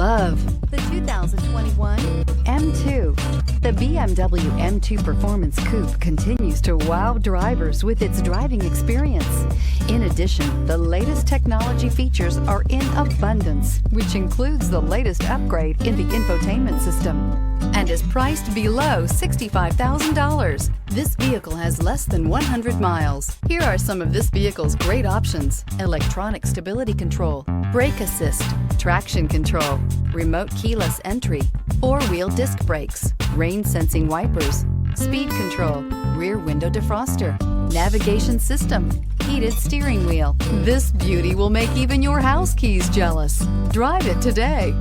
love the 2021 M2. The BMW M2 Performance Coupe continues to wow drivers with its driving experience. In addition, the latest technology features are in abundance, which includes the latest upgrade in the infotainment system and is priced below $65,000. This vehicle has less than 100 miles. Here are some of this vehicle's great options: electronic stability control, brake assist, traction control, remote keyless entry, four-wheel disc brakes, rain sensing wipers, speed control, rear window defroster, navigation system, heated steering wheel. This beauty will make even your house keys jealous. Drive it today.